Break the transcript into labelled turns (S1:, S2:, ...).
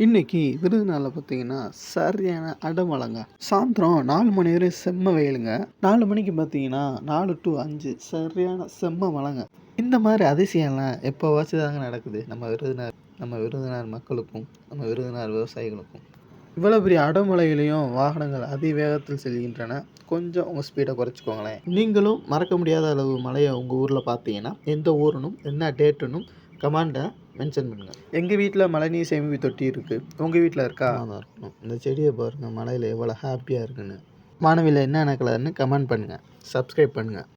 S1: இன்னைக்கு விருதுநகரில் பார்த்தீங்கன்னா சரியான அடமழைங்க. சாயந்தரம் 4 மணி வரையும் செம்ம வெயிலுங்க. 4 மணிக்கு பார்த்தீங்கன்னா 4 to 5 சரியான செம்ம மழைங்க. இந்த மாதிரி அதிசயம்லாம் எப்போவாச்சும் தாங்க நடக்குது நம்ம விருதுநகர் மக்களுக்கும், நம்ம விருதுநகர் விவசாயிகளுக்கும். இவ்வளோ பெரிய அடமழையிலையும் வாகனங்கள் அதிவேகத்தில் செல்கின்றன. கொஞ்சம் உங்கள் ஸ்பீடை குறைச்சிக்கோங்களேன். நீங்களும் மறக்க முடியாத அளவு மழையை உங்கள் ஊரில் பார்த்தீங்கன்னா எந்த ஊருனும் என்ன டேட்டுன்னும் கமெண்ட்டை மென்ஷன் பண்ணுங்கள். எங்கள் வீட்டில் மழைநீர் சேமிப்பு தொட்டி இருக்குது. உங்கள் வீட்டில் இருக்கா? தான் இருக்கணும். இந்த செடியை பாருங்கள், மழையில் எவ்வளோ ஹாப்பியாக இருக்குன்னு. வானவில்லை என்னென்ன கலர்னு கமெண்ட் பண்ணுங்கள். சப்ஸ்கிரைப் பண்ணுங்கள்.